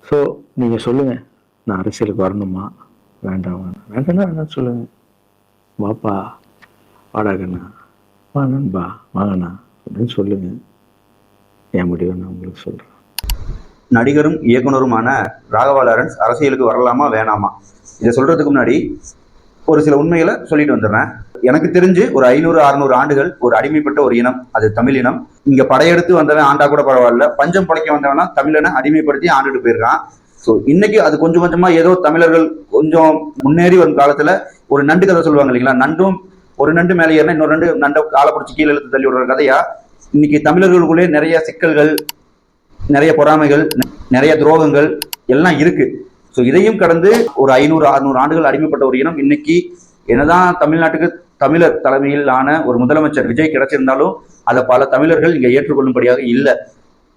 So நீங்கள் சொல்லுங்கள், நான் அரசியலுக்கு வரணுமா வேண்டாமா? வேண்டாம்னா என்ன சொல்லுங்கள், வாப்பா வாடாகண்ணா, வா நண்பா வாங்கண்ணா அப்படின்னு சொல்லுங்கள். என் முடிவை நான் உங்களுக்கு சொல்கிறேன். நடிகரும் இயக்குனருமான ராகவா லாரன்ஸ் அரசியலுக்கு வரலாமா வேணாமா, இதை சொல்றதுக்கு முன்னாடி ஒரு சில உண்மைகளை சொல்லிட்டு வந்துடுறேன். எனக்கு தெரிஞ்சு ஒரு 500-600 ஆண்டுகள் ஒரு அடிமைப்பட்ட ஒரு இனம், அது தமிழ் இனம். இங்க படையெடுத்து வந்தவன் ஆண்டா கூட பரவாயில்ல, பஞ்சம் படைக்க வந்தவனா தமிழனை அடிமைப்படுத்தி ஆண்டுட்டு போயிருக்கான். ஸோ இன்னைக்கு அது கொஞ்சம் கொஞ்சமா ஏதோ தமிழர்கள் கொஞ்சம் முன்னேறி வரும் காலத்துல ஒரு நண்டு கதை சொல்லுவாங்க இல்லைங்களா, நண்டும் ஒரு நண்டு மேலே ஏறினா இன்னொரு நண்டு நண்டை காலை பிடிச்சி கீழே இழுத்து தள்ளி விடுற கதையா இன்னைக்கு தமிழர்களுக்குள்ளே நிறைய சிக்கல்கள், நிறைய பொறாமைகள், நிறைய துரோகங்கள் எல்லாம் இருக்கு. ஸோ இதையும் கடந்து ஒரு 500-600 ஆண்டுகள் அடிமைப்பட்ட ஒரு இனம் இன்னைக்கு என்னதான் தமிழ்நாட்டுக்கு தமிழர் தலைமையிலான ஒரு முதலமைச்சர் விஜய் கிடைச்சிருந்தாலும் அதை பல தமிழர்கள் இங்க ஏற்றுக்கொள்ளும்படியாக இல்லை.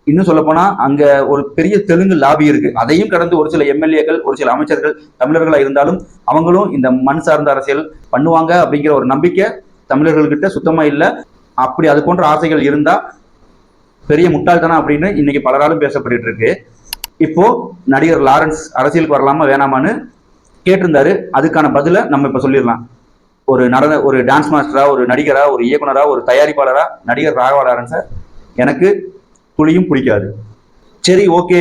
இன்னும் சொல்ல போனா அங்க ஒரு பெரிய தெலுங்கு லாபி இருக்கு. அதையும் கடந்து ஒரு சில எம்எல்ஏக்கள், ஒரு சில அமைச்சர்கள் தமிழர்களா இருந்தாலும் அவங்களும் இந்த மண் சார்ந்த அரசியல் பண்ணுவாங்க அப்படிங்கிற ஒரு நம்பிக்கை தமிழர்கள்கிட்ட சுத்தமா இல்லை. அப்படி அது போன்ற ஆசைகள் இருந்தா பெரிய முட்டாள்தானா அப்படின்னு இன்னைக்கு பலராலும் பேசப்பட்டு இருக்கு. இப்போ நடிகர் லாரன்ஸ் அரசியலுக்கு வரலாமா வேணாமான்னு கேட்டிருந்தாரு. அதுக்கான பதிலை நம்ம இப்ப சொல்லிடலாம். ஒரு டான்ஸ் மாஸ்டரா, ஒரு நடிகரா, ஒரு இயக்குனரா, ஒரு தயாரிப்பாளரா நடிகர் ராகவா லாரன்ஸை எனக்கு துளியும் பிடிக்காது. சரி, ஓகே,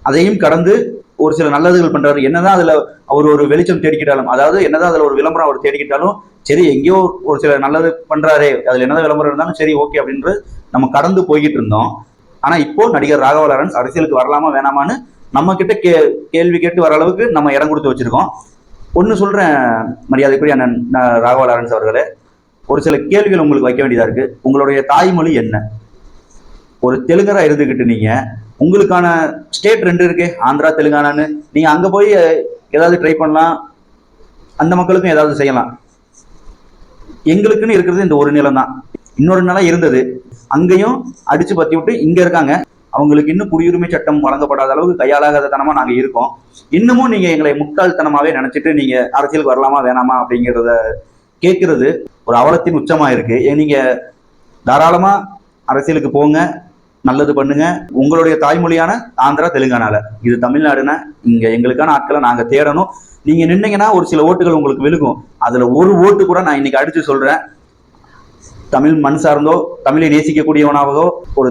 அதையும் கடந்து ஒரு சில நல்லதுகள் பண்றாரு. என்னதான் அதுல அவர் ஒரு வெளிச்சம் தேடிக்கிட்டாலும், அதாவது என்னதான் அதுல ஒரு விளம்பரம் அவர் தேடிக்கிட்டாலும் சரி, எங்கேயோ ஒரு சில நல்லது பண்றாரு, அதுல என்னதான் விளம்பரம் இருந்தாலும் சரி ஓகே அப்படின்றது நம்ம கடந்து போய்கிட்டு இருந்தோம். ஆனா இப்போ நடிகர் ராகவா லாரன்ஸ் அரசியலுக்கு வரலாமா வேணாமான்னு நம்ம கிட்ட கேள்வி கேட்டு வர அளவுக்கு நம்ம இடம் கொடுத்து வச்சிருக்கோம். ஒன்னு சொல்றேன் மரியாதைக்குரிய அண்ணன் ராகவா லாரன்ஸ் அவர்களே, ஒரு சில கேள்விகள் உங்களுக்கு வைக்க வேண்டியதா இருக்கு. உங்களுடைய தாய்மொழி என்ன? ஒரு தெலுங்கரா இருந்துகிட்டு நீங்க உங்களுக்கான ஸ்டேட் 2 இருக்கு, ஆந்திரா தெலுங்கானான்னு. நீங்க அங்க போய் ஏதாவது ட்ரை பண்ணலாம், அந்த மக்களுக்கும் ஏதாவது செய்யலாம். எங்களுக்குன்னு இருக்கிறது இந்த ஒரு நிலம் தான். இன்னொரு நிலம் இருந்தது, அங்கேயும் அடிச்சு பத்தி விட்டு இங்க இருக்காங்க. அவங்களுக்கு இன்னும் குடியுரிமை சட்டம் வழங்கப்படாத அளவுக்கு கையாளாகாத தனமா நாங்க இருக்கோம். இன்னமும் நீங்க எங்களை முட்டாள்தனமாவே நினைச்சிட்டு நீங்க அரசியலுக்கு வரலாமா வேணாமா அப்படிங்கிறத கேட்கறது ஒரு அவலத்தின் உச்சமா இருக்கு. நீங்க தாராளமா அரசியலுக்கு போங்க, நல்லது பண்ணுங்க. உங்களுடைய தாய்மொழியான ஆந்திரா தெலுங்கானால, இது தமிழ்நாடுன்னா இங்க எங்களுக்கான ஆட்களை நாங்க தேடணும். நீங்க நின்னீங்கன்னா ஒரு சில ஓட்டுகள் உங்களுக்கு விழுகும். அதுல ஒரு ஓட்டு கூட நான் இன்னைக்கு அடிச்சு சொல்றேன், தமிழ் மண் சார்ந்தோ தமிழை நேசிக்கக்கூடியவனாகவோ ஒரு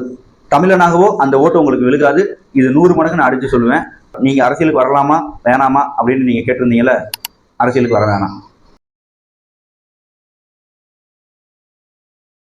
தமிழனாகவோ அந்த ஓட்டு உங்களுக்கு விழுகாது. இது 100 மடங்கு நான் அடிச்சு சொல்லுவேன். நீங்க அரசியலுக்கு வரலாமா வேணாமா அப்படின்னு நீங்க கேட்டிருந்தீங்கல்ல, அரசியலுக்கு வர வேணாம்.